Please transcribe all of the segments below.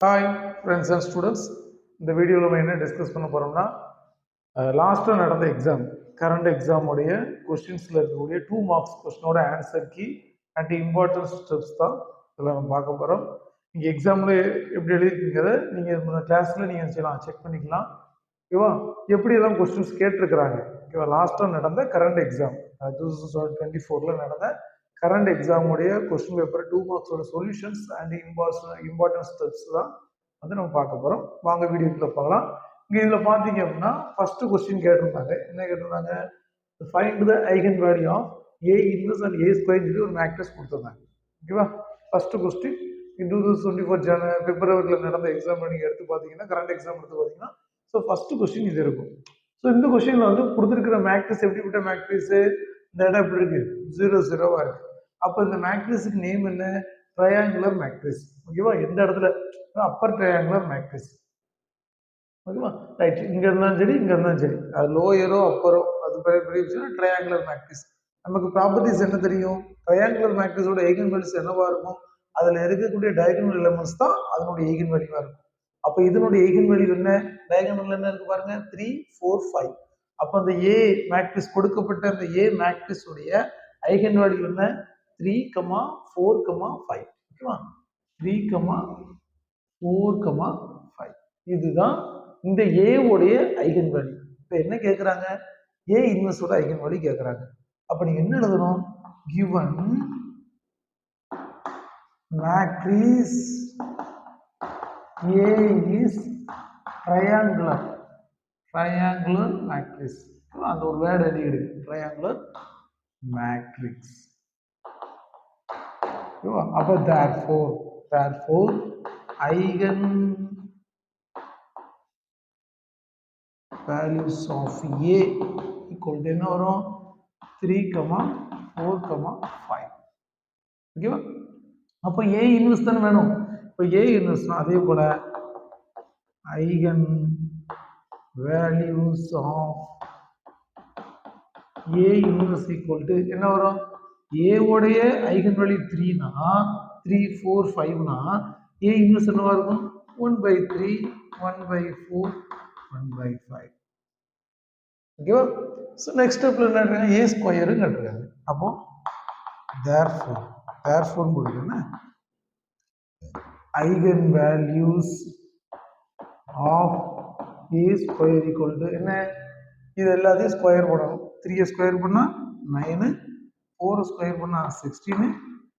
Hi friends and students. இந்த வீடியோவில் நம்ம என்ன டிஸ்கஸ் பண்ண போகிறோம்னா லாஸ்ட்டாக நடந்த எக்ஸாம் கரண்ட் எக்ஸாமுடைய கொஸ்டின்ஸில் இருக்கக்கூடிய 2 மார்க்ஸ் கொஸ்டினோட answer key and important steps தான் இதில் நம்ம பார்க்க போகிறோம். நீங்கள் எக்ஸாமில் எப்படி எழுதிருக்கீங்கிறத நீங்கள் இந்த கிளாஸில் நீங்கள் செய்யலாம், செக் பண்ணிக்கலாம். ஓகேவா? எப்படியெல்லாம் கொஸ்டின்ஸ் கேட்டிருக்கிறாங்க. ஓகேவா? லாஸ்ட்டாக நடந்த கரண்ட் எக்ஸாம் 2024 நடந்த கரண்ட் எக்ஸாமுடைய கொஸ்டின் பேப்பர் 2 மார்க்ஸோட சொல்யூஷன்ஸ் அண்ட் இம்பார்ட்டன்ட் ஸ்டெப்ஸ் தான் வந்து நம்ம பார்க்க போகிறோம். வாங்க வீடியோக்குள்ள பார்க்கலாம். இங்கே இதில் பார்த்தீங்க அப்படின்னா ஃபர்ஸ்ட் கொஸ்டின் கேட்டிருந்தாங்க. என்ன கேட்டிருந்தாங்க? Find the eigen value of A inverse and A square சொல்லி ஒரு மேட்ரிக்ஸ் கொடுத்துருந்தாங்க. ஓகேவா? ஃபர்ஸ்ட் கொஸ்டின் 2024 பிப்ரவரியில் நடந்த எக்ஸாம் நீங்கள் எடுத்து பார்த்தீங்கன்னா, கரண்ட் எக்ஸாம் எடுத்து பார்த்தீங்கன்னா, ஸோ ஃபர்ஸ்ட் கொஸ்டின் இது இருக்கும். ஸோ இந்த கொஸ்டினில் வந்து கொடுத்துருக்கிற மேட்ரிக்ஸ் எப்படிப்பட்ட மேட்ரிக்ஸ்? இந்த இடம் எப்படி இருக்கு? 0 இருக்கு. அப்போ இந்த மேட்ரிக்ஸுக்கு நேம் என்ன? Triangular matrix. ஓகேவா? எந்த இடத்துல? Upper triangular matrix. ஓகேவா? ரைட். இங்க இருந்தாலும் சரி, இங்க இருந்தாலும் சரி, அது லோயரோ அப்பரோ அது பெரிய ட்ரையாங்குலர் மேட்ரிக்ஸ். நமக்கு ப்ராப்பர்ட்டிஸ் என்ன தெரியும்? ட்ரையாங்குலர் மேட்ரிக்ஸோட ஐகன் வேல்யூஸ் என்னவா இருக்கும்? அதுல இருக்கக்கூடிய டயகனல் எலிமெண்ட்ஸ் தான் அதனுடைய ஐகன் வேல்யூவா இருக்கும். அப்ப இதனுடைய ஐகன் வேல்யூ என்ன? டயகனல் என்ன இருக்கு பாருங்க, 3, 4, 5. அப்ப அந்த ஏ மேட்ரிக்ஸ் கொடுக்கப்பட்ட அந்த ஏ மேட்ரிக்ஸ் உடைய ஐகன் வேல்யூ என்ன? 3, 4, 5. ஓகேவா? 3, 4, 5. இதுதான் இந்த ஏ உடைய ஐகன் வேல்யூ. இப்ப என்ன கேக்குறாங்க? ஏ இன்வெர்ஸோட ஐகன் வேல்யூ கேக்குறாங்க. அப்ப நீங்க என்ன எழுதணும்? given matrix A is triangular matrix. அந்த ஒரு வேர்ட் எழுதிடு, triangular matrix. அப்ப therefore eigen values of A equal to என்ன வரும்? 3, 4, 5. ஓகேவா? அப்ப A இன்வெர்ஸ் தானே வேணும். இப்போ A இன்வெர்ஸ் அதே போல eigen values of A inverse equal to என்ன வரும்? A உடைய ஐகன் வேல்யூ 3 னா 3, 4, 5 னா A இன்வெர்ஸ் என்னவா இருக்கும்? 1/3, 1/4, 1/5. ஓகேவா? சோ நெக்ஸ்ட் ஸ்டெப்ல என்ன இருக்கு? A ஸ்கொயர் கட்டுறாங்க. அப்போ therefore போடுறேன்னா eigen values of A square equal to என்ன? இது எல்லாத்தையும் ஸ்கொயர் போடணும். 3 ஸ்கொயர் பண்ணா 9, 4 ஸ்கொயர் பண்ணா 16,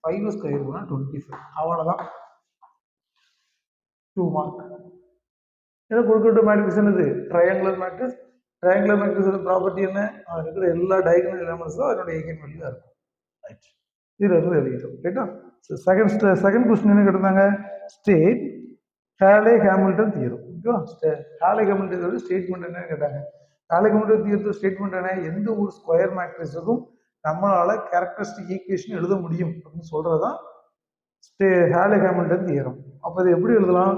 5 ஸ்கொயர் பண்ணா 25. அவ்வளவுதான். 2 மார்க். இதை கொடுக்கட்ட மேட்ரிக்ஸ் என்னது? Triangular matrix. ட்ரையாங்குலர் மேட்ரிக்ஸோட ப்ராப்பர்ட்டி என்ன? அது இருக்கிற எல்லா டயகனல் எலிமெண்ட்ஸும் அதனோட ஐகன் வேல்யூவா இருக்கும். ரைட். இதுல இருந்து எழுதிட்டோம். ரைட்டா? செகண்ட் क्वेश्चन என்ன கேட்டாங்க? State Cayley Hamilton theorem. ஓகேவா? ஹாலே-ஹாமில்டன் ஸ்டேட்மெண்ட் என்ன கேட்டாங்க? ஹாலே-ஹாமில்டன் தியரத்தோட ஸ்டேட்மெண்ட் என்ன? எந்த ஒரு ஸ்கொயர் மேட்ரிக்ஸுக்கும் நம்மளால கேரக்டரிஸ்டிக் ஈக்குவேஷன் எழுத முடியும் அப்படின்னு சொல்றதுதான் ஹாலே-ஹாமில்டன் தியரம். அப்ப இது எப்படி எழுதலாம்?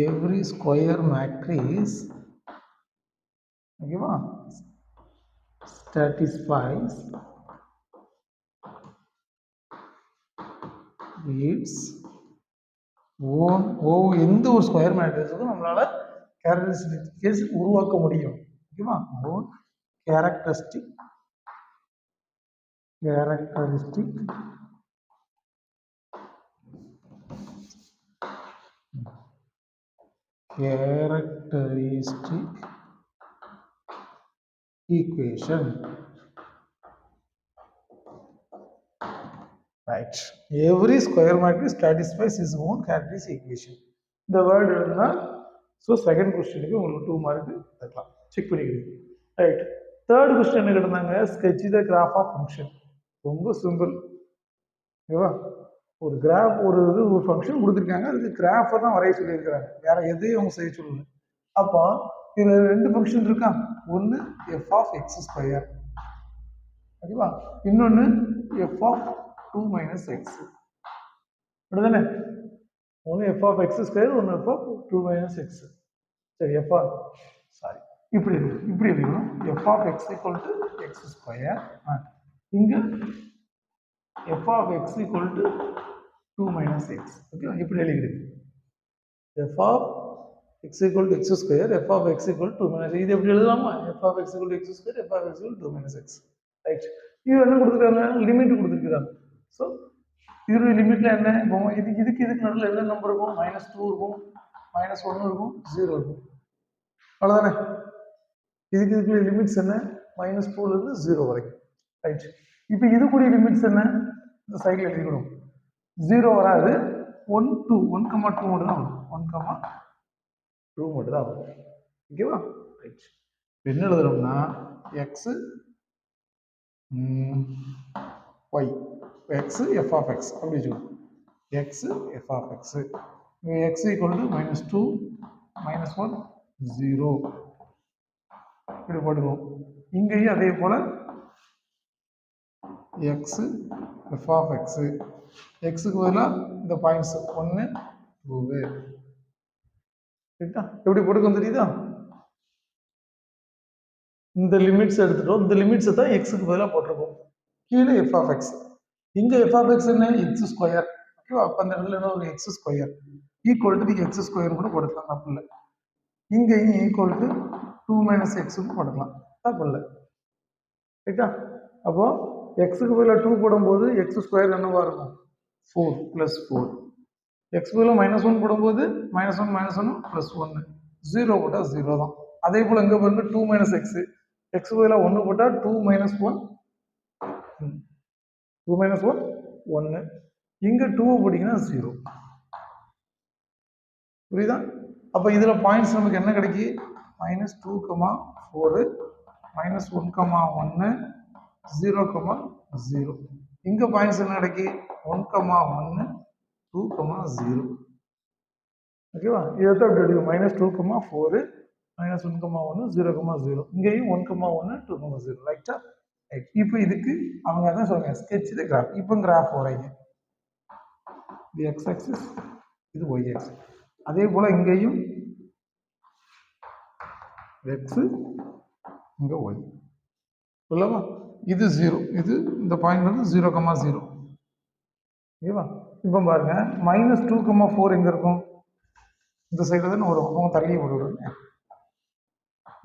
every square matrix, ஓகேவா, satisfies its own. எந்த ஒரு ஸ்கொயர் மேட்ரிக்ஸுக்கும் நம்மளால கேரக்டரிஸ்டிக் உருவாக்க முடியும். ஓகேவா? Own characteristic equation. Right. Every square matrix satisfies its own characteristic equation. இந்த வேர்ட் எழுதுனா ஸோ செகண்ட் கொஸ்டினுக்கு உங்களுக்கு 2 மார்க் தரலாம். செக் பண்ணிக்கிடுங்க. ரைட். தேர்ட் கொஸ்டின் என்ன கேட்டாங்க? Sketch the graph of function. ரொம்ப சிம்பிள். ஓகேவா? ஒரு கிராஃப் ஒரு ஃபங்க்ஷன் கொடுத்துருக்காங்க, அதுக்கு கிராஃபை தான் வரைய சொல்லியிருக்கிறாங்க, வேற எதையும் அவங்க செய்ய சொல்லல. அப்போ இதுல 2 ஃபங்க்ஷன் இருக்கா? ஒன்று எஃப் ஆஃப் எக்ஸ் ஸ்கொயர், ஓகேவா, இன்னொன்று எஃப் ஆஃப் 2 மைனஸ் எக்ஸ். அப்படிதானே? ஒன்று எஃப் ஆஃப் எக்ஸ் ஸ்கொயர், ஒன்று எஃப் ஆஃப் 2 மைனஸ் எக்ஸ். சரி, எஃப் ஆஃப் இப்படி எழுதிக்கணும் f of x equal to x square, இங்கே f of x equal to 2 minus x. Okay, இப்படி எழுதிக்கிடுது f of x equal to x square, f of x equal to 2 minus, இது எப்படி எழுதலாமா? F of x equal to x square, f of x equal to 2 minus X. Right, இது என்ன கொடுத்துருக்காங்க? Limit கொடுத்துருக்காங்க. So இதோட லிமிட்ல என்ன? இப்போ இதுக்கு நடுவில் என்ன நம்பர் இருக்கும்? -2 இருக்கும், -1 இருக்கும், 0 இருக்கும். அவ்வளோதானே. இதுக்குள்ள லிமிட்ஸ் என்ன? -2ல இருந்து 0 வரைக்கும். ரைட், இப்போ இதுக்குரிய லிமிட்ஸ் என்ன? இந்த சைடில் எழுதிக்கணும். 0 வராது, 1, 2 மட்டும் தான் வரும். 1,2 மட்டும் தான் வரும். ஓகேவா? ரைட், என்ன எழுதுறோம்னா x y, x f of x அப்படி வச்சுக்கணும். X f of x, x equal to -2 -1 0 இப்படி போட்டுக்குவோம். இங்கேயும் அதே போல எக்ஸ் எஃப் ஆஃப் எக்ஸ், எக்ஸுக்கு பதிலாக இந்த பாயிண்ட்ஸ் 1 2 எப்படி போட்டுக்கணும் தெரியுதா? இந்த லிமிட்ஸ் எடுத்துட்டோம். இந்த லிமிட்ஸை தான் எக்ஸுக்கு பதிலாக போட்டிருக்கோம். கீழே எஃப் ஆஃப் எக்ஸ், இங்கே எஃப் ஆஃப் எக்ஸ் என்ன? X square. ஓகேவா? அப்போ அந்த இடத்துல என்ன ஒரு X square equal to x square கூட போட்டுக்கலாம், தப்பு இல்லை. இங்கேயும் ஈக்குவல் டு 2 மைனஸ் எக்ஸுன்னு போட்டுக்கலாம், தப்பு இல்லை. ரைட்டா? அப்போ எக்ஸுக்கு பதிலாக 2 போடும்போது எக்ஸ் ஸ்கொயர் என்னவா இருக்கும்? 4 + 4. எக்ஸ் பதிலாக -1 போடும்போது -1 -1 + 1, 0 போட்டால் 0 தான். அதே போல் இங்கே பாருங்க 2 மைனஸ் எக்ஸ், எக்ஸ் பதிலாக 1 போட்டால் 2 - 1 2 - 1 1, இங்கே 2 போட்டிங்கன்னா 0. புரியுதா? அப்போ இதில் பாயிண்ட்ஸ் நமக்கு என்ன கிடைக்கி? -2, -4, -1, -1, 0, 0. இங்கே பாயிண்ட்ஸ் என்ன கிடைக்கி? 1, 1, 2, 0. ஓகேவா? இதைத்தான் இப்படி எடுக்கும். -2, -4, -1, -1, 0, 0. இங்கேயும் 1, 1, 2, 0. ரைட்டா? ரைட். இப்போ இதுக்கு அவங்க தான் சொல்லுங்க ஸ்கெட்ச் தி கிராஃப். இப்போ கிராஃப் வரைங்க. இது எக்ஸ் ஆக்சிஸ், இது ஒய் ஆக்சிஸ். அதே போல இங்கேயும் எக்ஸ், இங்கே ஒய். சொல்லவா? இது 0, இது இந்த பாயிண்ட் வந்து 0, 0. ஓகேவா? இப்போ பாருங்க -2, 4 எங்க இருக்கும்? இந்த சைடு தானே வரும். அவங்க தள்ளி விடுவாங்க.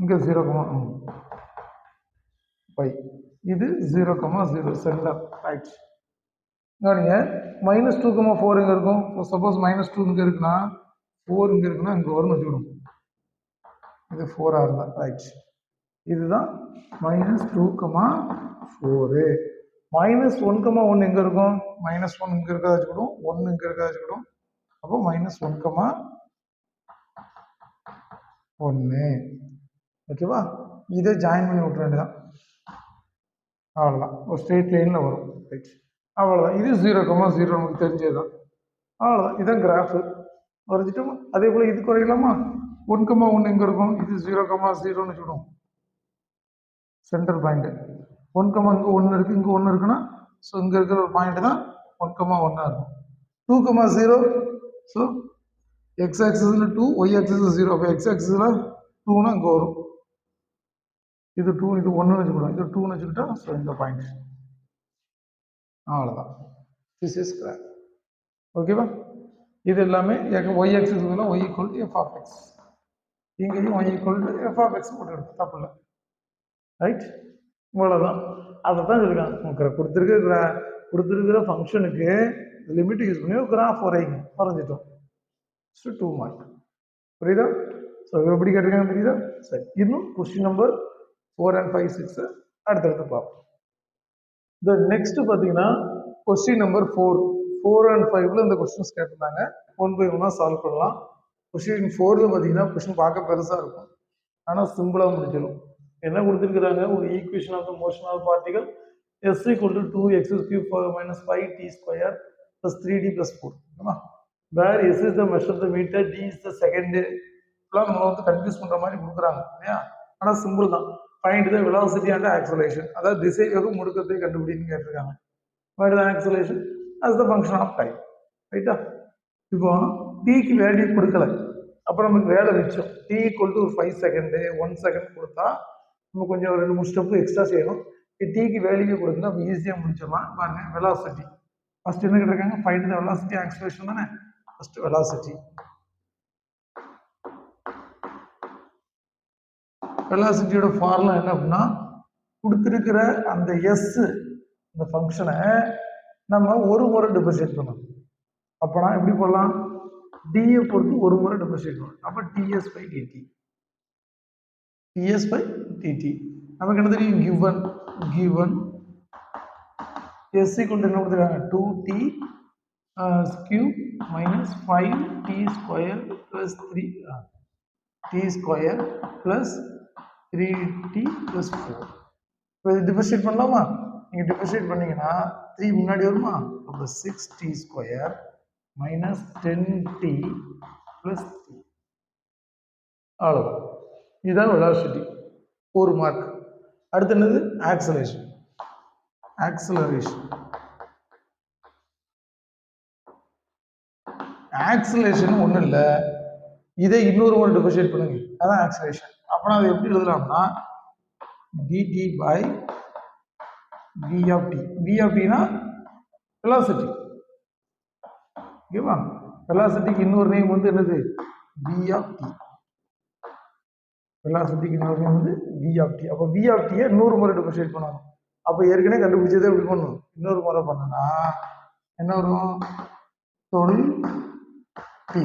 இங்கே 0, ஒய். இது 0, 0 சென்டர். ரைட். கவனிங்க, -2, 4 எங்க இருக்கும்? சப்போஸ் -2 இங்கே இருக்குன்னா 4 இங்கே இருக்குன்னா இங்கே வரும்னு வச்சுக்கணும். இது 4 இருந்தா. ரைட். இதுதான் -2, 4. -1, 1 எங்க இருக்கும்? -1 இங்கே இருக்கிறதா வச்சுக்கணும், 1 இங்கே இருக்கிறதா வச்சுக்கணும். அப்போ -1, 1. ஓகேவா? இதை ஜாயின் பண்ணி விட்டுற வேண்டியதான். அவ்வளோதான், ஒரு ஸ்ட்ரெயிட் லைனில் வரும். ரைட், அவ்வளோதான். இது 0, 0 நமக்கு தெரிஞ்சது தான். அவ்வளோதான், இதான் கிராஃபு வரைஞ்சிட்டோமா? அதே போல் இது குறையலாமா? 1, 1 எங்கே இருக்கும்? இது 0, 0ன்னு வச்சுக்கணும். சென்டர் பாயிண்ட் 1, இங்கே 1 இருக்குது, இங்கே 1 இருக்குன்னா ஸோ இங்கே இருக்கிற ஒரு பாயிண்ட் தான் 1, 1 இருக்கும். 2, 0. ஸோ எக்ஸ் ஆக்சிஸில் 2, ஒய் ஆக்சிஸில் 0. அப்போ எக்ஸ் ஆக்சிஸில் 2னா இங்கே வரும். இது 2, இது 1ன்னு வச்சுக்கிட்டோம். இது 2ன்னு வச்சுக்கிட்டா ஸோ இந்த பாயிண்ட். அவ்வளோதான், திஸ் இஸ் கிராஃப். ஓகேவா? இது எல்லாமே ஒய் ஆக்சிஸ்ல y equal to f of x. இங்கேயும் y equal to f of x போட்டு எடுத்து தப்பு இல்லை. ரைட், இவ்வளோதான். அதை தான் சொல்லியிருக்காங்க. கொடுத்துருக்கிற ஃபங்க்ஷனுக்கு லிமிட் யூஸ் பண்ணி ஒரு கிராஃப் வரைஞ்சிட்டோம். So 2 mark. புரியுதா? ஸோ எப்படி கேட்டிருக்காங்க தெரியுதா? சரி, இன்னும் கொஸ்டின் நம்பர் 4 and 5, 6 அடுத்தடுத்து பார்ப்போம். இந்த நெக்ஸ்ட் பார்த்தீங்கன்னா கொஸ்டின் நம்பர் 4 and 5ல இந்த கொஸ்டின்ஸ் கேட்டிருந்தாங்க. 1 by 1 சால்வ் பண்ணலாம். கொஸ்டின் 4ல பார்த்தீங்கன்னா கொஸ்டின் பார்க்க பெருசாக இருக்கும், ஆனால் சிம்பிளாக முடிச்சிடும். என்ன கொடுத்துருக்குறாங்க? ஒரு equation of the motion of particle s = 2x³ - 5t² + 3d + 4. ஓகேவா? வேர் s is the measure of the meter, d is the second. இப்பெல்லாம் நம்ம வந்து கன்ஃபியூஸ் பண்ணுற மாதிரி கொடுக்குறாங்க இல்லையா? ஆனால் சிம்பிள் தான். Find the velocity and acceleration, அதாவது திசை வேகம் முடுக்கத்தை கண்டுபிடின்னு கேட்டிருக்காங்க. Find the acceleration as the function of time. ரைட்டா? இப்போ டீக்கு வேல்யூ கொடுக்கல, அப்புறம் நமக்கு வேலை மிச்சம். t ஈக்குவல் டு ஒரு 5 செகண்டு 1 செகண்ட் கொடுத்தா நம்ம கொஞ்சம் ஒரு 2 3 ஸ்டெப்பு எக்ஸ்ட்ரா செய்யணும். டீக்கு வேல்யூ கொடுத்தா நம்ம ஈஸியாக முடிச்சிடலாம். பாருங்க வெலாசிட்டி ஃபர்ஸ்ட் என்ன கேட்டிருக்காங்க, ஃபைண்ட் த வெலாசிட்டி ஆக்ஸலரேஷன் தானே. ஃபர்ஸ்ட் வெலாசிட்டி, வெலாசிட்டியோட ஃபார்முலா என்ன அப்படின்னா, கொடுத்துருக்கிற அந்த எஸ் இந்த ஃபங்க்ஷனை நம்ம ஒரு முறை டிஃபரன்ஷியேட் பண்ணணும். அப்போனா எப்படி போடலாம், டியை பொறுத்து ஒரு முறை டிஃபரன்ஷியேட் பண்ணணும். அப்போ ds by dt, ds by dt நமக்கு என்ன தெரியும், கிவன் கிவன் எஸ் ஈக்குவல் என்ன கொடுத்துருக்காங்க, 2t cube minus 5t square plus 3 t square plus 3t plus 4. இப்போ இது டிஃபரன்ஷியேட் பண்ணலாமா, நீங்கள் டிஃபரன்ஷியேட் பண்ணீங்கன்னா 3 முன்னாடி வருமா, அப்போ 6t square minus 10t plus 3. அவ்வளோதான், இதுதான் வெலாசிட்டி, ஒரு மார்க். அடுத்து என்னது, ஆக்சலரேஷன். ஆக்சலரேஷன் ஆக்சலரேஷன் ஒன்றும் இல்லை, இதை இன்னொரு முறை டிஃபரன்ஷியேட் பண்ணுங்க, அதான் ஆக்சலரேஷன். அப்போனா அது எப்படி எழுதலாம்னா dt by v of t. v of t னா வெலாசிட்டி, ஓகேவா. வெலாசிட்டிக்கு இன்னொரு நேம் வந்து என்னது, v of t. வெலாசிட்டிக்கு இன்னொரு நேம் வந்து v of t. அப்போ v of t யை இன்னொரு முறை டிஃபரன்ஷியேட் பண்ணணும். அப்போ ஏற்கனவே கண்டுபிடிச்சதை எப்படி பண்ணணும், இன்னொரு முறை பண்ணனா என்ன வரும், 12t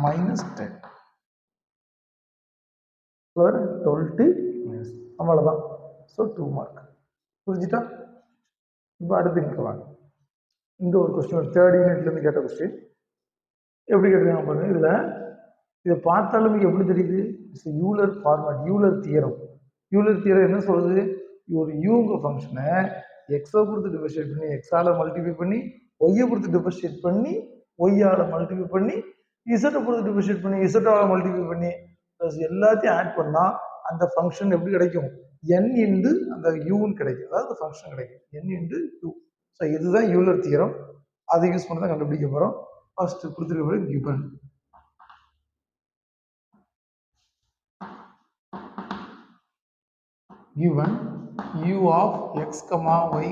minus 10 12t minus, அவ்வளோதான். ஸோ 2 மார்க், புரிஞ்சுட்டா. இப்போ அடுத்து இங்கே வாங்க, இந்த ஒரு கொஸ்டின் தேர்ட் யூனிட்லேருந்து கேட்ட கொஸ்டின் எப்படி கேட்டிருக்காங்க பாருங்க. இதை பார்த்தாலும் எப்படி தெரியுது, it's Euler format, Euler theorem. Euler theorem என்ன சொல்லுது, ஒரு யூங்க ஃபங்க்ஷனை எக்ஸை பொறுத்து டிஃபரன்ஷியேட் பண்ணி எக்ஸால மல்டிப்ளை பண்ணி, ஒய்யை பொறுத்து டிஃபரன்ஷியேட் பண்ணி ஒய்யால மல்டிப்ளை பண்ணி, இசட்டை பொறுத்து டிஃபரன்ஷியேட் பண்ணி இசட்டால மல்டிப்ளை பண்ணி ப்ளஸ் எல்லாத்தையும் ஆட் பண்ணால் அந்த ஃபங்க்ஷன் எப்படி கிடைக்கும், n இன்டு அந்த யூன்னு கிடைக்கும், அதாவது ஃபங்க்ஷன் கிடைக்கும் n இன்டு யூ. ஸோ இதுதான் யூலர் தியரம், அதை யூஸ் பண்ணி தான் கண்டுபிடிக்க போகிறோம். ஃபர்ஸ்ட் கொடுத்துருக்க given given u of x, y,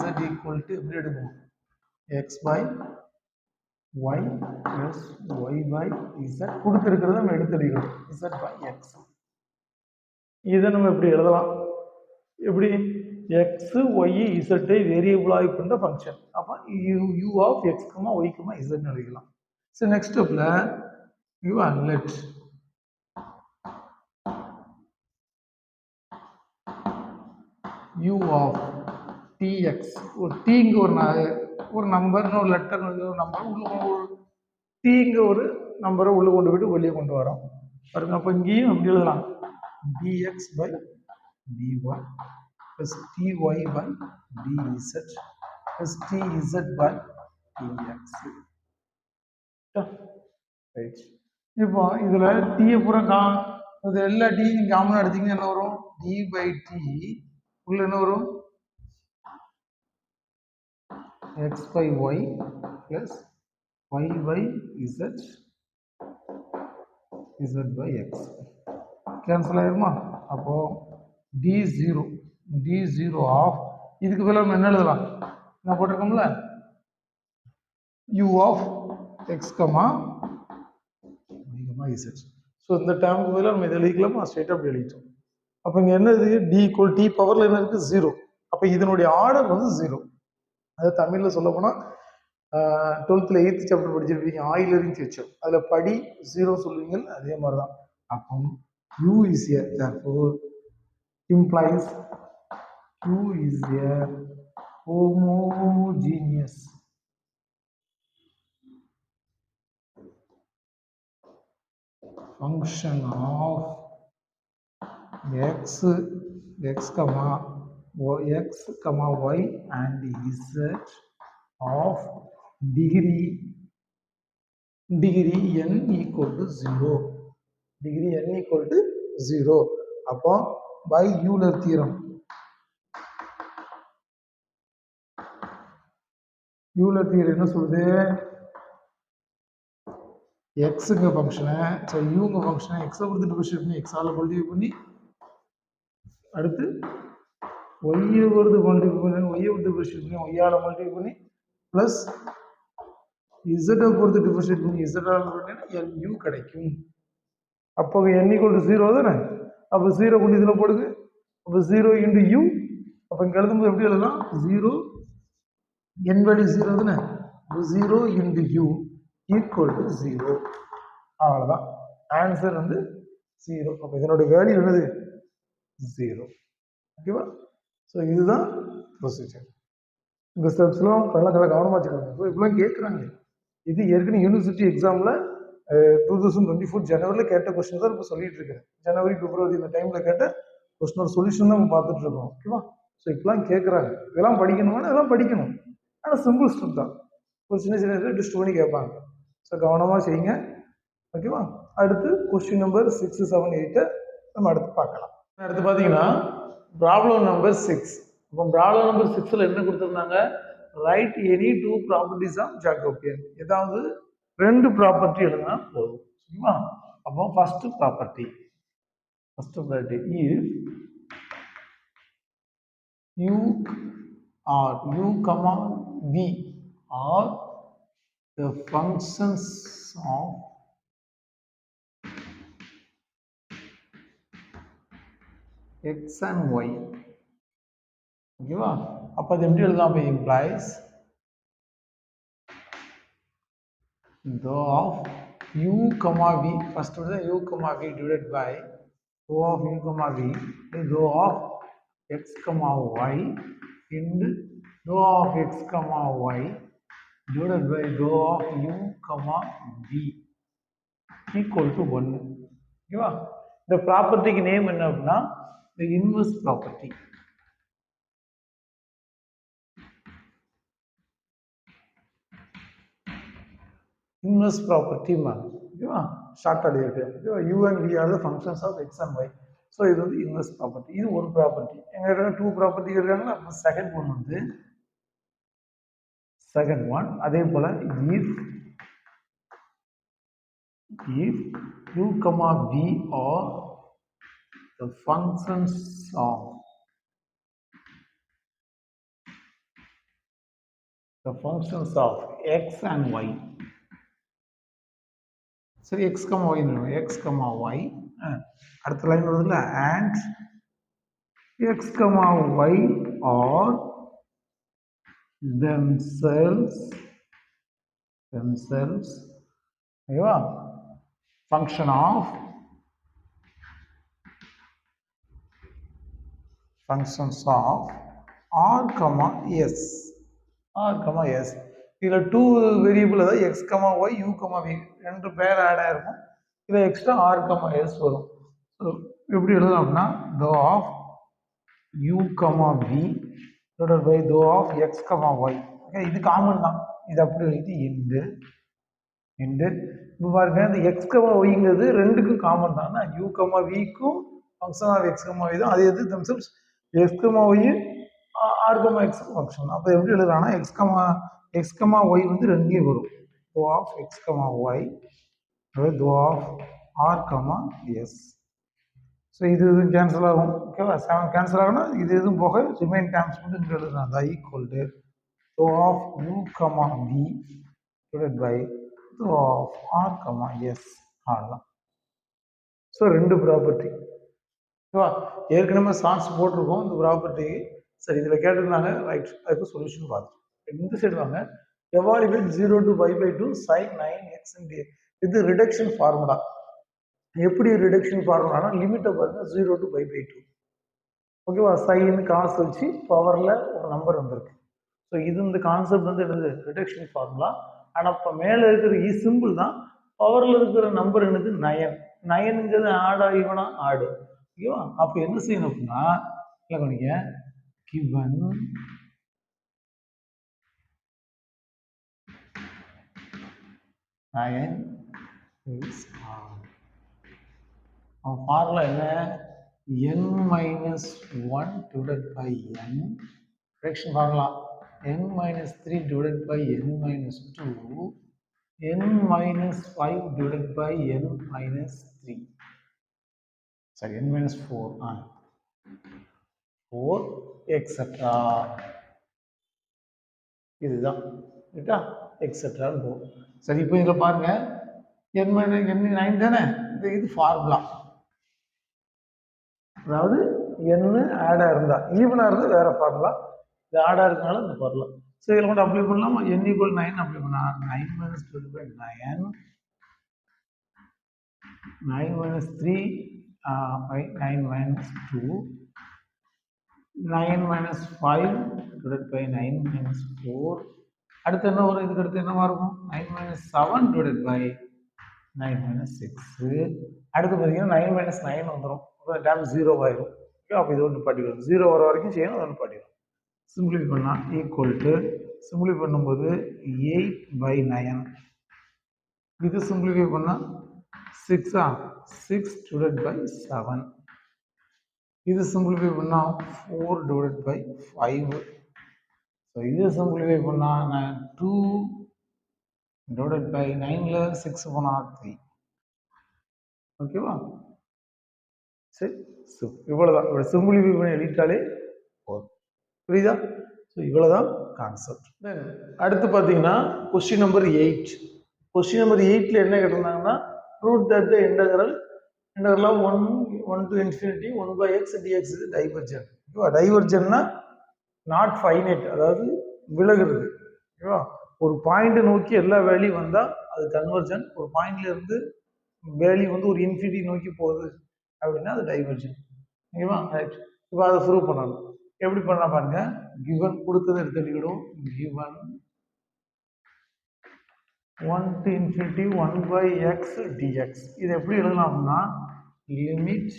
z equal to எப்படி எடுக்கணும், x by y plus y by z கொடுத்துருக்கிறத நம்ம எடுத்து எழுதிக்கணும், z by x. இதை நம்ம எப்படி எழுதலாம், எப்படி x, y, z வேரியபிளாக பண்ணுற ஃபங்க்ஷன். அப்போ u of x, y, z எழுதிக்கலாம். ஸோ நெக்ஸ்ட் ஸ்டெப்பில் u let u of tx, ஒரு tங்க ஒரு நம்பர், ஒரு லெட்டர், ஒரு நம்பர் உள்ள tங்க ஒரு நம்பரை உள்ள கொண்டு போயிட்டு வெளியே கொண்டு வரோம் பாருங்க. அப்போ இங்கேயும் எப்படி எழுதலாம், dx by dy plus dy by dz plus tz by dx. Right, இப்போ இதுல டீயை பூரா இது எல்லா டி காமனா எடுத்தீங்கன்னா என்ன வரும், டி பை டி உள்ள என்ன வரும், x by y plus y by z, z by x cancel ஆயிருமா. அப்போ டி ஜீரோ ஆஃப், இதுக்கு பதிலாக நம்ம என்ன எழுதலாம், நான் போட்டிருக்கோம்ல u of x comma z. So இந்த டேர்முக்கு பதிலாக நம்ம இதை எழுதிக்கலாமா, ஸ்ட்ரெயிட்டாக அப்படி எழுதிட்டோம். அப்போ இங்கே என்னது, டி ஈக்குவல் டி பவரில் என்ன இருக்குது, 0. அப்போ இதனுடைய ஆர்டர் வந்து 0. அதாவது தமிழில் சொல்ல போனால் 12th 8th சாப்டர் படிச்சிருப்பீங்க, ஆயிலரிங் தேர்ச்சல், அதில் படி 0 சொல்லுவீங்க, அதே மாதிரி தான். அப்போ u is a, therefore implies u is a homogeneous function of x, comma y and z of degree n equal to 0. Degree n equal to 0. அப்போ by Euler theorem, Euler theorem என்ன சொல்லுது, எக்ஸுங்க ஃபங்க்ஷனை, ஸோ யூங்க ஃபங்க்ஷனை எக்ஸை கொடுத்து differentiate பண்ணி எக்ஸால் multiply பண்ணி அடுத்து ஒய்யை கொடுத்து மல்டிப்ளை பண்ணி ஒய்யை கொடுத்து டிஃபரன்ஷியேட் பண்ணி ஒய்யால் மல்டிப்ளை பண்ணி ப்ளஸ் இசட்டை பொறுத்து டிஃபரன்ஷியேட் பண்ணி இசட்டால் பண்ணினா எல்யூ கிடைக்கும். அப்போ n = 0 தானே, அப்போ 0 கொண்டு இதில் போடுங்க, அப்போ 0 × u, அப்போ இங்கே எழுதும்போது எப்படி எழுதலாம், 0 n வேல்யூ 0 தானே, 0 × u = 0. அவ்வளோதான், ஆன்சர் வந்து 0. அப்போ இதனுடைய வேல்யூ என்னது 0. ஓகேவா? ஸோ இதுதான் ப்ரொசீஜர். இந்த ஸ்டெப்ஸ்லாம் கவனமாக வச்சுக்கோங்க. ஸோ இப்படிலாம் கேட்குறாங்க. இது ஏற்கனவே யூனிவர்சிட்டி எக்ஸாமில் 2024 ஜனவரியில் கேட்ட கொஸ்டின் தான் இப்போ சொல்லிட்டு இருக்கேன். ஜனவரி பிப்ரவரி இந்த டைமில் கேட்ட கொஸ்டினோட சொல்யூஷன் தான் நம்ம பார்த்துட்டு இருக்கோம். ஓகேவா? ஸோ இப்பெல்லாம் கேட்குறாங்க. இதெல்லாம் படிக்கணும்னா இதெல்லாம் படிக்கணும். ஆனால் சிம்பிள் ஸ்டெப் தான். ஒரு சின்ன சின்ன டிஸ்ட் பண்ணி கேட்பாங்க. ஸோ கவனமாக செய்யுங்க. ஓகேவா? அடுத்து கொஸ்டின் நம்பர் 6, 7, 8 நம்ம அடுத்து பார்க்கலாம். அடுத்து பார்த்தீங்கன்னா ப்ராப்ளம் நம்பர் 6. இப்போ ப்ராப்ளம் நம்பர் 6ல் என்ன கொடுத்துருந்தாங்க, write any 2 properties of Jacobian. ஏதாவது 2 ப்ராப்பர்ட்டி எழுதுனா போதும். சரிங்களா? அப்போ first property if u or u, v are the functions of x and y. ஓகேவா? அப்போ அது எப்படி எழுதலாம், implies though of u, v, first u, v divided by though of u, v is though of x, y into though of x, y divided by though of u, v equal to 1. ஓகேவா? இந்த ப்ராப்பர்ட்டிக்கு name என்ன அப்படின்னா the inverse property. Inverse property மாதிரி. ஓகேவா? ஷார்ட்டாக இருக்கு. ஓகேவா? u and v are the functions of x and y. So இது வந்து இன்வெர்ஸ் ப்ராப்பர்ட்டி. இது ஒரு ப்ராப்பர்ட்டி. எங்கிட்ட 2 ப்ராப்பர்ட்டி இருக்காங்களா, அப்போ செகண்ட் ஒன் வந்து செகண்ட் ஒன். அதே போல if u, v are the functions of x and y. சரி, x, y x, y அடுத்த லைன் வருதுல்ல, and x, y are themselves ஓகேவா function of r, s. இதுல 2 வேரியபிள், அதாவது x, y, u, v ரெண்டு பேர் ஆட் ஆயிருக்கும். இதுல எக்ஸ்ட்ரா r, s வரும். எப்படி எழுதலாம்னா though of u, v divided by though of x, y. Okay, இது காமன் தான். இது அப்படி எழுதி இண்டு இப்போ பாருங்க, இந்த x, yங்கிறது ரெண்டுக்கும் காமன் தான். u, vக்கும் ஃபங்க்ஷன் ஆஃப் x, y தான். அது எது themselves x, y r, x function. அப்போ எப்படி எழுதலாம்னா x, y வந்து ரெண்டுலேயும் வரும். though of x, y though of r, s. So இது எதுவும் கேன்சல் ஆகும். ஓகேவா? 7 கேன்சல் ஆகும்னா இது எதுவும் போக ரிமைன் டேர்ம்ஸ் மட்டும் இங்கே எழுதலாம். அது equal to though of u, v divided by though of r, s. அவ்வளோதான். So 2 property. ஓகேவா? ஏற்கனவே சார்ட்ஸ் போட்டிருக்கோம் இந்த ப்ராப்பர்ட்டி. சரி, இதில் கேட்டிருந்தாங்க. ரைட், அதுக்கு சொல்யூஷன் பார்த்துருக்கோம். இந்த சைடு வாங்க. evaluate 0 to pi/2 sin 9x and இது ரிடக்ஷன் ஃபார்முலா. எப்படி ரிடக்ஷன் ஃபார்முலானா லிமிட்டை பாருங்க, 0 to pi/2. ஓகேவா? சைன் காசு வச்சு பவரில் ஒரு நம்பர் வந்திருக்கு. ஸோ இது இந்த கான்செப்ட் வந்து என்னது, ரிடக்ஷன் ஃபார்முலா. ஆனால் இப்போ மேலே இருக்கிற சிம்பிள் தான். பவரில் இருக்கிற நம்பர் என்னது 9. 9ங்கிறது ஆடா ஈவனா ஆடு. ஓகேவா? அப்போ என்ன செய்யணும் அப்படின்னா, இல்லை கவனிங்க, கிவன் ஃபார்முலா என்ன, n - 1 divided by n. Reduction formula n - 3 divided by n - 2 n minus 5 divided by n minus 3. Sorry, n minus 4. 4 etc. இதுதான் ரைட்டா எக்ஸெட்ரான்னு போகும். சரி, இப்போ இதில் பாருங்க n மைனஸ் n 9 தானே, இது ஃபார்முலா. அதாவது n ஆடாக இருந்தால் ஈவனாக இருந்தால் வேற ஃபார்முலா, இது ஆடாக இருக்கனால இந்த ஃபார்முலா. ஸோ இதில் மட்டும் அப்ளை பண்ணலாமா? n ஈக்குவல் 9 அப்ளை பண்ணா 9 minus 12 by 9 9 minus 3 by 9 minus 2 9 minus 5 divided by 9 minus 4. அடுத்து என்ன வரும்? இதுக்கு அடுத்து என்னவா இருக்கும்? 9 minus 7 divided by 9 minus 6. அடுத்து பார்த்தீங்கன்னா 9 minus 9 வந்துடும். டேம் 0 ஆயிரும். அப்போ இது ஒன்று பாட்டிடும். 0 வர வரைக்கும் செய்யணும், அது ஒன்று பாட்டிடும். சிம்பிளிஃபை பண்ணால் ஈக்குவல் டு, சிம்பிளிஃபை பண்ணும்போது 8 by 9. இது சிம்பிளிஃபை பண்ணால் 6 divided by 7. இது சிம்பிளிஃபை பண்ணால் 4 divided by 5. ஸோ இது சிம்பிளிஃபை பண்ணால் 2 divided by 9ல் 6 போனால் 3. ஓகேவா? சரி, இவ்வளோதான். இவ்வளோ சிம்பிளிஃபை பண்ணி எழுதிட்டாலே போதும். புரியுதா? ஸோ இவ்வளோதான் கான்செப்ட். தென் அடுத்து பார்த்தீங்கன்னா கொஸ்டின் நம்பர் 8. கொஸ்டின் நம்பர் 8ல் என்ன கேட்டிருந்தாங்கன்னா, prove that the integral of 1 to infinity 1 by x dx is divergent. ஓகேவா? டைவர்ஜென்ட்னா நாட் ஃபைனைட், அதாவது விலகுறது. ஓகேவா? ஒரு பாயிண்ட் நோக்கி எல்லா வேல்யூ வந்தால் அது கன்வர்ஜென்ட். ஒரு பாயிண்ட்ல இருந்து வேல்யூ வந்து ஒரு இன்ஃபினிட்டி நோக்கி போகுது அப்படின்னா அது டைவர்ஜென்ட். ஓகேவா? ரைட். இப்போ அதை ப்ரூவ் பண்ணணும். எப்படி பண்ண பாருங்க. கிவன் கொடுத்தது எடுத்துக்கிடும். Given 1 to infinity 1 by x dx. இது எப்படி எழுதலாம் அப்படின்னா, limit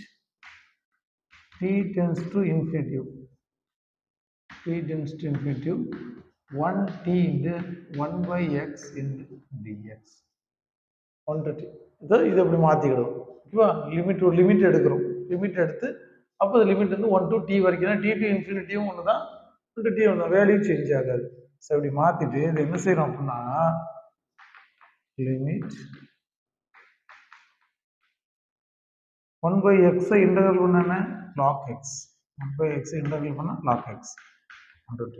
t tends to infinity 1t into 1 by x into dx. 1 to t. இது எப்படி மாற்றிக்கிடும். ஓகேவா? லிமிட் ஒரு லிமிட் எடுக்கிறோம். லிமிட் எடுத்து அப்போ அது லிமிட் வந்து 1 to t வரைக்கும், t to இன்ஃபினிட்டியும் ஒன்று தான், 1 to t ஒன்று தான், வேல்யூ சேஞ்ச் ஆகாது. ஸோ இப்படி மாற்றிட்டு இது என்ன செய்யறோம் அப்படின்னா, லிமிட் 1 by x இன்டகரல் பண்ண log x. 1 by x integral பண்ண log x. 1 to t.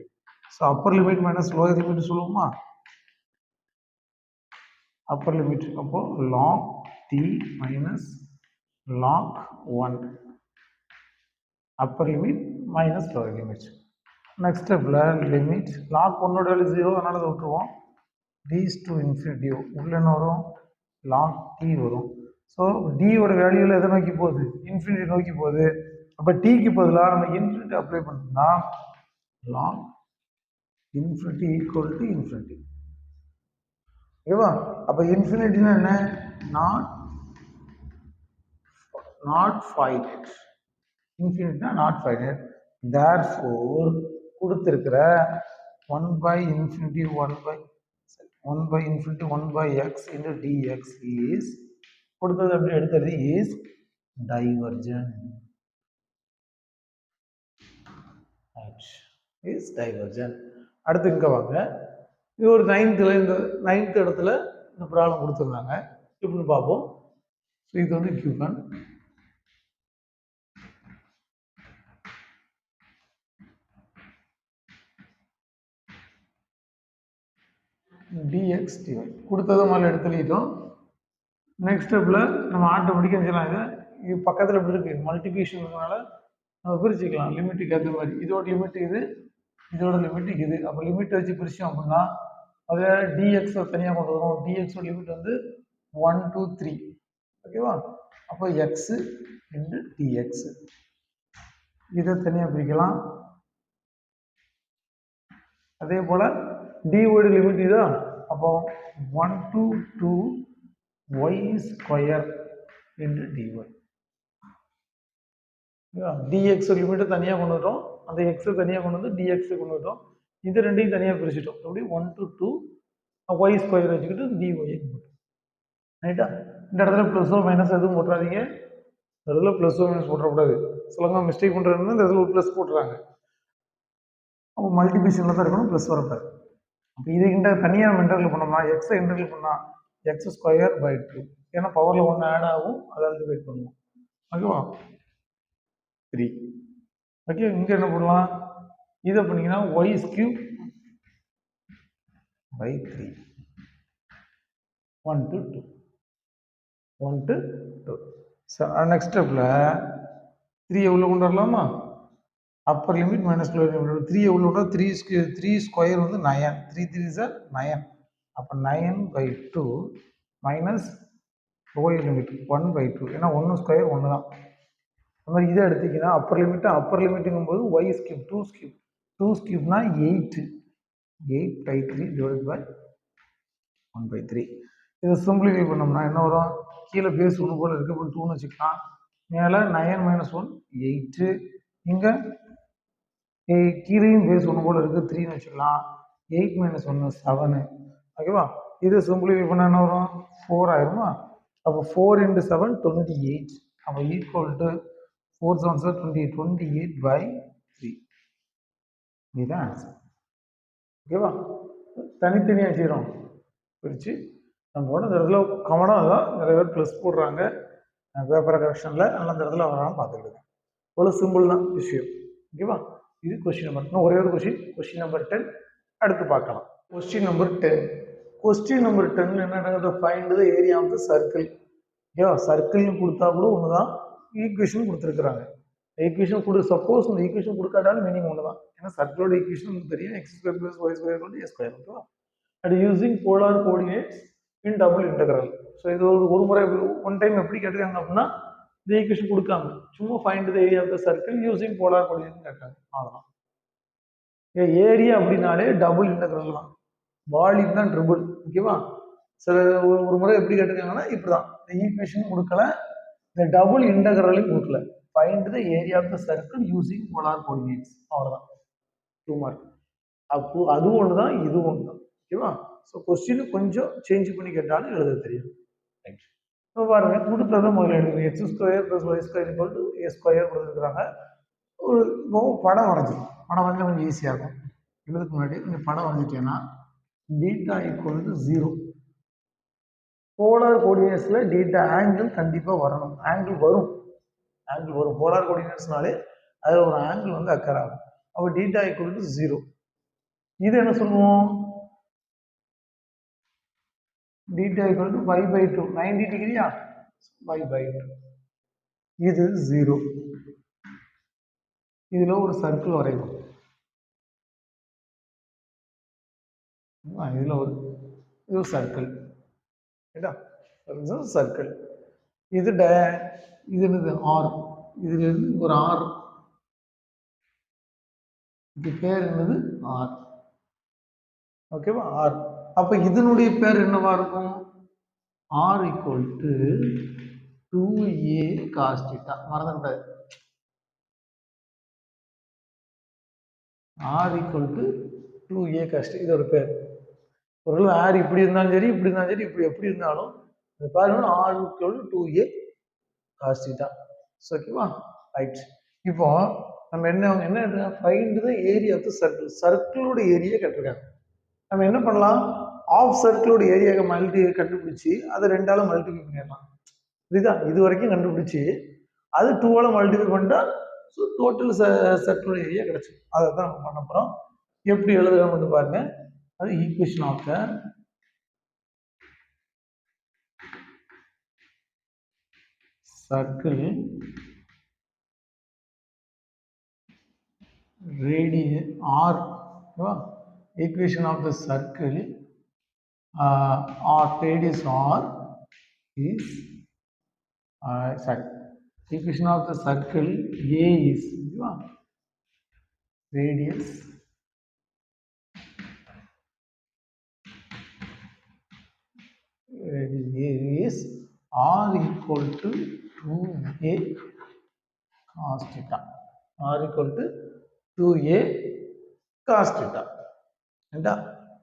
So upper limit minus lower limit சொல்லுவோமா? அப்பர் லிமிட் அப்போ log t minus log 1. Upper limit minus lower limit. Next ஸ்டெப்ல limit log 1 value 0, அதனால அதை விட்டுருவோம். d's to infinity உள்ள என்ன வரும்? log t வரும். ஸோ டியோட வேல்யூவில் எதை நோக்கி போகுது? இன்ஃபினிட்டி நோக்கி போகுது. அப்போ டீக்கு பதிலாக நம்ம இன்ஃபினிட்டி அப்ளை பண்ணோம்னா log infinity equal to infinity. ஓகேவா? அப்போ இன்ஃபினிட்டினா என்ன? Not finite. இன்ஃபினிட்டினா நாட் ஃபைனைட். தேர்ஃபோர் கொடுத்துருக்கிற 1 by infinity 1 by x into dx is கொடுத்தது அப்படி எடுக்கிறது is divergent. is divergent. அடுத்து இங்க வாங்க. இது ஒரு 9th இடத்துல இந்த ப்ராப்ளம் கொடுத்துருந்தாங்க. இப்படின்னு பார்ப்போம். ஸோ இது வந்து given dx dy கொடுத்ததை மேலே எடுத்துலிட்டோம். நெக்ஸ்ட் ஸ்டெப்பில் நம்ம ஆட்டோமேட்டிக்காக செய்யலாம். இது பக்கத்தில் எப்படி இருக்குது? மல்டிபிகேஷனுனால நம்ம பிரிச்சுக்கலாம் லிமிட்டுக்கு ஏற்ற மாதிரி. இதோட லிமிட் இது, இதோட லிமிட் இது. அப்போ லிமிட் வச்சு பிரிச்சோம் அப்படின்னா அதை டிஎக்ஸை தனியாக கொண்டு வரும். டிஎக்ஸோட லிமிட் வந்து 1 to 3. ஓகேவா? அப்போ எக்ஸ் இன்டு டிஎக்ஸ் இதை தனியாக பிரிக்கலாம். அதே போல் டியோட லிமிட் இதா. அப்போ 1 to 2 y square into dy. Dx லிமிட்டை தனியாக கொண்டு வரோம், அந்த எக்ஸை தனியாக கொண்டு வந்து டிஎக்ஸை கொண்டு வரோம். இது ரெண்டையும் தனியாக பிரிச்சுட்டோம். எப்படி 1 to 2 ஒய் ஸ்கொயர் வச்சுக்கிட்டு டிஒய் போட்டோம். ரைட்டா? இந்த இடத்துல ப்ளஸோ மைனஸ் எதுவும் போட்டுறாதீங்க. இந்த இடத்துல ப்ளஸோ மைனஸ் போட்டுறக்கூடாது. சிலவங்க மிஸ்டேக் பண்ணுறதுன்னா இந்த இடத்துல ஒரு ப்ளஸ் போட்டுறாங்க. அப்போ மல்டிபிகேஷனில் தான் இருக்கணும், ப்ளஸ் வரக்கூடாது. அப்போ இது தனியாக நம்ம இன்டர்வல் பண்ணோம்னா எக்ஸை இன்டர்வல் பண்ணால் எக்ஸ் ஸ்கொயர் பை 2, ஏன்னா பவரில் ஒன்று ஆட் ஆகும், அதாவது டிவைட் பண்ணுவோம். ஓகேவா 3. ஓகே, இங்கே என்ன பண்ணலாம், இதை பண்ணிங்கன்னா y cube by 3 1 to 2 1 to 2. Next ஸ்டெப்பில் 3 எவ்வளோ கொண்டு வரலாமா, upper limit minus lower limit. 3 எவ்வளோ கொண்டு 3 ஸ்கொயர் வந்து 9, 3 3 சார் 9. அப்போ 9/2 மைனஸ் லோயர் லிமிட் 1/2, ஏன்னா 1 ஸ்கொயர் 1 தான். அந்த மாதிரி இதை எடுத்திங்கன்னா அப்பர் லிமிட்டுங்கும் போது ஒய் ஸ்கியூப் 2 ஸ்கியூப்னா 8, 8/3 டிவைட் பை 1/3. இதை சிம்பிளிஃபை பண்ணோம்னா என்ன வரும், கீழே பேஸ் 1 போல் இருக்கு, இப்போ 2ன்னு வச்சுக்கலாம். மேலே 9 - 1 8, இங்கே கீழேயும் பேஸ் 1 போல் இருக்குது, 3ன்னு வச்சுக்கலாம். 8 - 1 7. ஓகேவா, இது சிம்பிளிஃபை பண்ண என்ன வரும், 4 ஆயிருமா. அப்போ 4 × 7 28. அப்போ ஈக்குவல் டு 4 7 28/3. இதுதான் ஆன்சர். ஓகேவா, தனித்தனியாக செய்கிறோம் பிரித்து நம்மளோட இந்த இடத்துல கவனம் தான், நிறைய பேர் ப்ளஸ் போடுறாங்க பேப்பர் கரெக்ஷனில், அதனால் அந்த இடத்துல வராமல் பார்த்துக்கிடுங்க. அவ்வளோ சிம்பிள் தான் விஷயம். ஓகேவா, இது கொஸ்டின் நம்பர். இன்னும் ஒரே ஒரு கொஸ்டின் நம்பர் 10 அடுத்து பார்க்கலாம். கொஸ்டின் நம்பர் 10 என்ன, find the area of the circle. ஓகேவா, சர்க்கிள்னு கொடுத்தா கூட ஒன்று தான், ஈக்குவேஷன் கொடுத்துருக்குறாங்க. ஈக்குவேஷன் சப்போஸ் இந்த ஈக்குவேஷன் கொடுக்காட்டாலும் மீனிங் ஒன்று தான், ஏன்னா சர்க்கிளோட ஈக்குவேஷன் தெரியும், x² + y² = a². ஓகேவா, and using polar coordinates in double integral. So இது ஒரு முறை ஒன் டைம் எப்படி கேட்டிருக்காங்க அப்படின்னா, இந்த ஈக்குவேஷன் கொடுக்காம சும்மா find the area of the circle using polar coordinates கேட்டாங்க, அவ்வளோதான். ஏரியா அப்படின்னாலே டபுள் இன்டெக்ரல் தான், வால்யூம் தான் ட்ரிபிள். ஓகேவா, சில ஒரு முறை எப்படி கேட்டிருக்காங்கன்னா இப்படிதான், இந்த ஈக்குவேஷன் கொடுக்கல, இந்த டபுள் இன்டெக்ரலையும் கொடுக்கல. Find the area of the circle using polar coordinates, அவ்வளோதான். 2 மார்க். அப்போ அதுவும் ஒன்று தான், இதுவும் ஒன்று தான். ஓகேவா, ஸோ கொஸ்டின் கொஞ்சம் சேஞ்ச் பண்ணி கேட்டாலும் எழுத தெரியும். ரைட், இப்போ பாருங்க, கொடுத்ததை முதல்ல எழுதுங்க. x² + y² = a² கொடுத்துருக்குறாங்க. ஒரு படம் வரைஞ்சிடும், படம் வரைஞ்சா கொஞ்சம் ஈஸியாக இருக்கும். எழுதுக்கு முன்னாடி நீங்கள் படம் வரைஞ்சிட்டீங்கன்னா டீட்டா = 0. போலார் கோஆர்டினேட்ஸில் டீட்டா ஆங்கிள் கண்டிப்பாக வரணும், ஆங்கிள் வரும். போலார் கோஆர்டினேட்ஸ்னாலே அது ஒரு ஆங்கிள் வந்து அக்கர் ஆகும். அப்போ டீட்டா = 0. இது என்ன சொல்லுவோம், டீட்டா = y/2, 90 டிகிரியா, y/2. இது 0. இதில் ஒரு சர்க்கிள் வரைவோம். இதில் இது சர்க்கிள், சர்க்கிள். இது என்னது, ஆர். இதுல இருந்து ஒரு ஆர், இது பேர் என்னது, ஆர். ஓகேவா, ஆர். அப்ப இதனுடைய பேர் என்னவா இருக்கும், ஆர் = 2a cos θ. மறந்துட்டாரு, ஆர் = 2a cos θ. இதோட பேர். ஒரு ஆர் இப்படி இருந்தாலும் சரி, இப்படி இருந்தாலும் சரி, இப்படி எப்படி இருந்தாலும் பாருங்க, ஆர் = 2a cos θ. ஓகேவா, ரைட். இப்போ நம்ம என்ன find the area of the circle. சர்க்கிளோட ஏரியா கேட்டிருக்காங்க. நம்ம என்ன பண்ணலாம், ஆஃப் சர்க்கிளோட ஏரியாவை கண்டுபிடிச்சி அதை 2ஆல மல்டிப்ளை பண்ணிடலாம். புரியுதா, இது வரைக்கும் கண்டுபிடிச்சி அது 2ஆல மல்டிப்ளை பண்ணிட்டா ஸோ டோட்டல் சர்க்கிளோட ஏரியா கிடைச்சிடும். அதை தான் நம்ம பண்ண போகிறோம். எப்படி எழுதுறோம்னு பாருங்க. அது equation of the circle radius r. Equation of the circle or radius r is sorry, equation of the circle a is radius is r equal to 2a cos theta. R equal to 2a cos theta.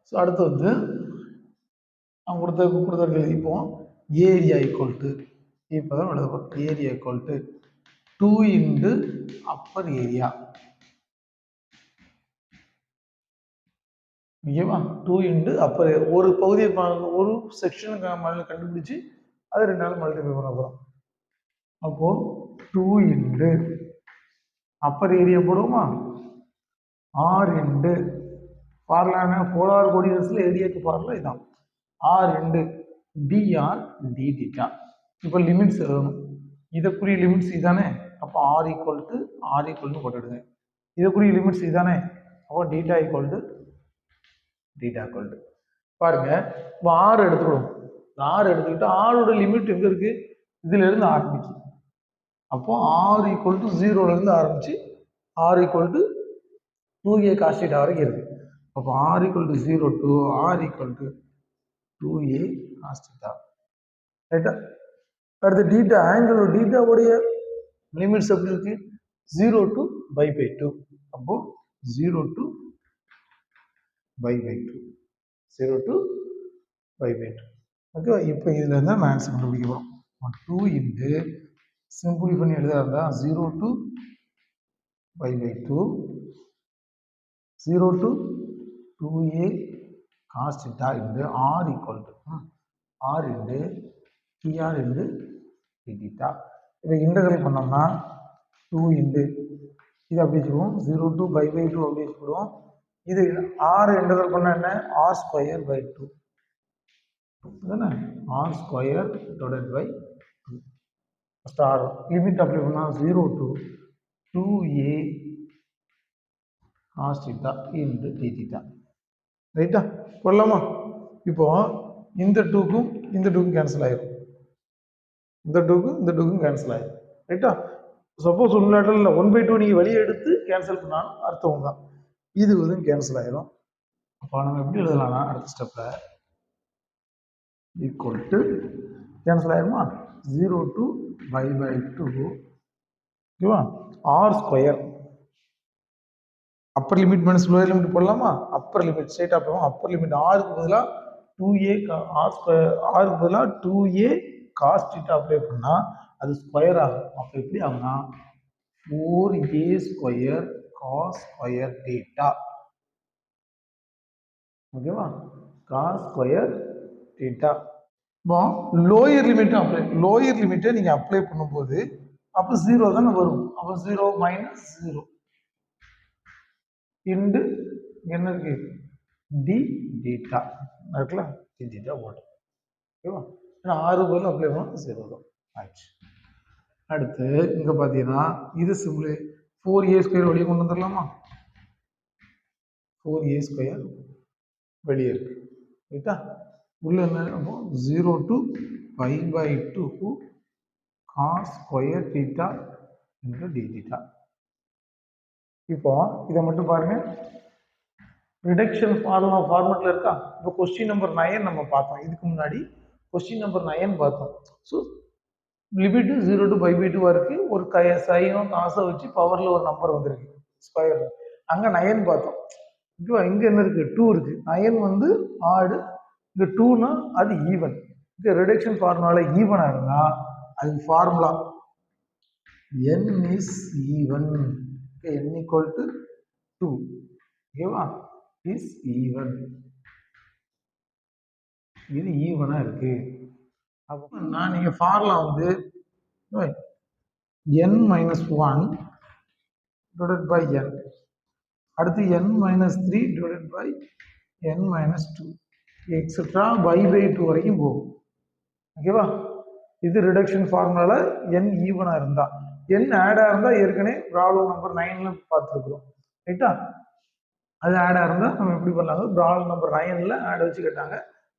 So அடுத்து வந்து அவங்க கொடுத்த எழுதிப்போம். Area equal to, இப்போ தான் எழுதப்போம், area equal to 2 × upper area ஓகேவா 2 into அப்போ ஒரு பகுதியை ஒரு செக்ஷனுக்கு கண்டுபிடிச்சி அதை 2 நாள் மல்டிப்ளை பண்ண போகிறோம். அப்போது 2 இன்ட்டு அப்பர் ஏரியா போடுவோமா ஆர் இன்ட்டு ஃபார்முலா போலார் கோஆர்டினேட்ஸில் ஏரியாவுக்கு ஃபார்முலா இதான் r into dr d theta. இப்போ லிமிட்ஸ் எழுதணும். இதற்குரிய லிமிட்ஸ் இதானே, அப்போ ஆர் ஈக்குவல்னு போட்டுடுங்க. இதற்குரிய லிமிட்ஸ் இதானே, அப்போ டீட்டா ஈக்குவல் டு பாருங்க. இப்போ ஆர் எடுத்துக்கிடும். ஆர் எடுத்துக்கிட்டு ஆரோட லிமிட் எங்கே இருக்கு, இதுல இருந்து ஆரம்பிச்சு. அப்போ ஆர் ஈக்குவல் டு 0லேருந்து ஆரம்பிச்சு R equal to 2a cos θ வரைக்கும் இருக்கு. அப்போ r equal to 0 to r equal to 2a cos θ. ரைட்டா? அடுத்து டீட்டா ஆங்கிள் டீட்டாவுடைய லிமிட்ஸ் எப்படி இருக்கு 0 டு பை பை 2. அப்போ 0 to pi by 2 0 to pi by 2. Okay, இப்போ இதுல இருந்தா நம்ம ஆன்சர் கண்டுபிடிக்க போறோம். 2 இன்ட்டு சிம்பிளி பண்ணி எழுதாருந்தா 0 to pi by 2 0 to 2a cos θ into r equal to r into tr into dθ. இதை இன்டகிரல் பண்ணோம்னா 2 இன்ட்டு இது அப்படி வச்சுக்குவோம் 0 டு பை பை 2 அப்படி வச்சுக்கிடுவோம். இது ஆர் இன்டகிரல் பண்ண என்ன ஆர் ஸ்கொயர் பை 2 தானே, r square divided by 2. First r limit apply பண்ணால் 0 to 2a cos θ into dθ. ரைட்டா? போடலாமா? இப்போ இந்த 2க்கும் கேன்சல் ஆயிடும், இந்த 2க்கும் கேன்சல் ஆயிடும். ரைட்டா? சப்போஸ் உண்மையாட்டில் 1/2 நீங்கள் வெளியே எடுத்து கேன்சல் பண்ணாலும் அர்த்தம் தான். இது வந்து கேன்சல் ஆயிடும். அப்போ நம்ம எப்படி எழுதலாம்னா அடுத்த ஸ்டெப்பில் ஈக்குவல் டு கேன்சல் ஆயிருமா 0 டு பை பை 2 ஓகேவா r square upper limit minus lower limit போடலாமா? அப்பர் லிமிட் ஸ்ட்ரைட் போவோம். அப்பர் லிமிட் ஆருக்கு பதிலாக 2a ஆர் ஸ்கொயர் ஆருக்கு பதிலாக 2a cos θ அப்ளை பண்ணால் அது ஸ்கொயர் ஆகும். அப்போ எப்படி ஆகும்னா 4a ஸ்கொயர் cos ஸ்கொயர் θ. ஓகேவா? cos square θ. இப்போ லோயர் லிமிட்டை நீங்கள் அப்ளை பண்ணும்போது அப்போ 0 தானே வரும். அப்போ 0 மைனஸ் 0 இன்டு என்ன இருக்கு டி தீட்டா இருக்குல்ல, டி தீட்டா ஓடும். ஓகேவா? ஏன்னா 6 பதில் அப்ளை பண்ணால் 0 தான் ஆயிடுச்சு. அடுத்து இங்கே பார்த்தீங்கன்னா இது சிம்பிள் 4a ஸ்கொயர் வெளியே கொண்டு வந்துடலாமா? 4a ஸ்கொயர் வெளியே இருக்கு. ரைட்டா? உள்ள என்ன 0 to pi by 2 cos square θ into d theta. இப்போ இதை மட்டும் பாருங்க, ரிடக்ஷன் ஃபார்மெட்ல இருக்கா? இப்போ கொஸ்டின் நம்பர் 9 நம்ம பார்த்தோம். இதுக்கு முன்னாடி கொஸ்டின் நம்பர் 9 பார்த்தோம். So limit 0 to pi by 2 இருக்கு. ஒரு சைனோ காசை வச்சு பவர்ல ஒரு நம்பர் வந்திருக்கு ஸ்கொயர். அங்க 9 பார்த்தோம். ஓகேவா? இங்க என்ன இருக்கு 2 இருக்கு. 9 வந்து ஆடு, இங்க 2னா அது ஈவன். இங்க ரிடக்ஷன் ஃபார்முலால ஈவனா இருந்தா அது formula n is even. n equal to 2. ஓகேவா? is even. இது ஈவனா இருக்கு. அப்போ நான் நீங்க ஃபார்முலா வந்து n minus 1 divided by n, அடுத்து n minus 3 divided by n minus 2 etcetera by 2 வரைக்கும் போகும். ஓகேவா? இது ரிடக்ஷன் ஃபார்முலால n ஈவனா இருந்தா, n ஆடா இருந்தா ஏற்கனவே ப்ராப்ளம் நம்பர் 9ல பார்த்துருக்குறோம். ரைட்டா? அது ஆடா இருந்தா நம்ம எப்படி பண்ணலாங்க, ப்ராப்ளம் நம்பர் 9ல ஆட் வச்சு கேட்டாங்க,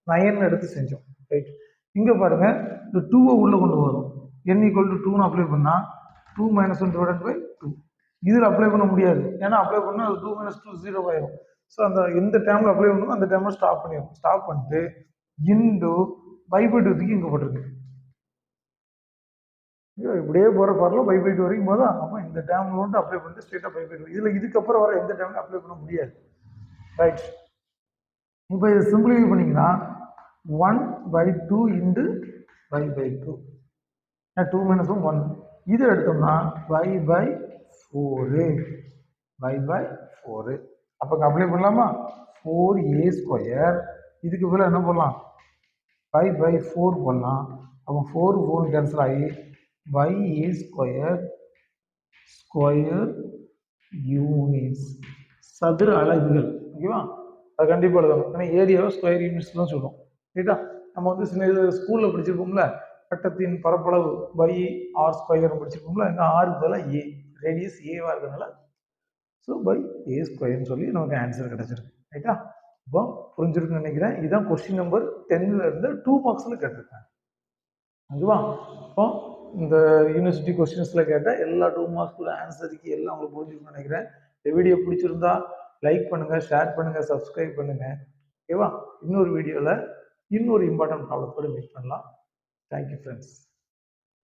9 எடுத்து செஞ்சோம். ரைட்? இங்க பாருங்க இந்த 2 உள்ள கொண்டு வரும். n equal to 2 அப்ளை பண்ணா 2 minus 1 divided by 2. இதில் அப்ளை பண்ண முடியாது, ஏன்னா அப்ளை பண்ணா 2 minus 2 0 ஆயிடும். ஸோ அந்த எந்த டைம்ல அப்ளை பண்ணணும் அந்த டைம்ல ஸ்டாப் பண்ணிடும். ஸ்டாப் பண்ணிட்டு இன்டு பை பை 2 தூக்கி இங்க போட்டிருக்கு. இப்படியே போற ஃபார்முலா பை பை 2 வரைக்கும் போதா, அப்போ இந்த டேர்ம்ல வந்து அப்ளை பண்ணிட்டு ஸ்ட்ரெயிட்டா பை பை 2. இதுல இதுக்கப்புறம் வர எந்த டேர்ம்ல அப்ளை பண்ண முடியாது. ரைட்? இப்போ இதை சிம்பிளிஃபை பண்ணீங்கன்னா 1/2 இன்டு பை பை 2, 2 minus 1 1. இது எடுத்தோம்னா பை பை 4, பை பை 4. அப்போ அப்ளை பண்ணலாமா? 4a square. இதுக்கு பதிலாக என்ன பண்ணலாம்? 5/4 போடலாம். அப்போ 4 4 கேன்சல் ஆகி a ஸ்கொயர் யூனிட்ஸ் சதுர அலகுகள். ஓகேவா? அது கண்டிப்பாக எழுதணும். ஏன்னா ஏரியாவை ஸ்கொயர் யூனிட்ஸ் தான் சொல்லுவோம். ரைட்டா? நம்ம வந்து சின்ன ஸ்கூலில் படிச்சிருப்போம்ல, வட்டத்தின் பரப்பளவு பை ஆர் ஸ்கொயர் படிச்சிருப்போம்ல. இங்கே ஆருக்கு பதிலாக ஏ, ரேடியஸ் ஏவாக இருக்கிறதுனால ஸோ பை ஏ ஸ்கொயர்னு சொல்லி நமக்கு ஆன்சர் கிடைச்சிருக்கு. ரைட்டா? இப்போ புரிஞ்சிருக்குன்னு நினைக்கிறேன். இதுதான் கொஸ்டின் நம்பர் 10ல இருந்து 2 மார்க்ஸில் கேட்டிருக்காங்க. ஓகேவா? இப்போ இந்த யூனிவர்சிட்டி கொஸ்டின்ஸில் கேட்ட எல்லா 2 மார்க்ஸோட ஆன்சருக்கு எல்லாம் உங்களுக்கு புரிஞ்சிருக்குன்னு நினைக்கிறேன். இந்த வீடியோ பிடிச்சிருந்தா லைக் பண்ணுங்க, ஷேர் பண்ணுங்க, சப்ஸ்கிரைப் பண்ணுங்க. ஓகேவா? இன்னொரு வீடியோவில் இன்னொரு இம்பார்ட்டன்ட் ப்ராப்ளத்தோடு மீட் பண்ணலாம். Thank you friends.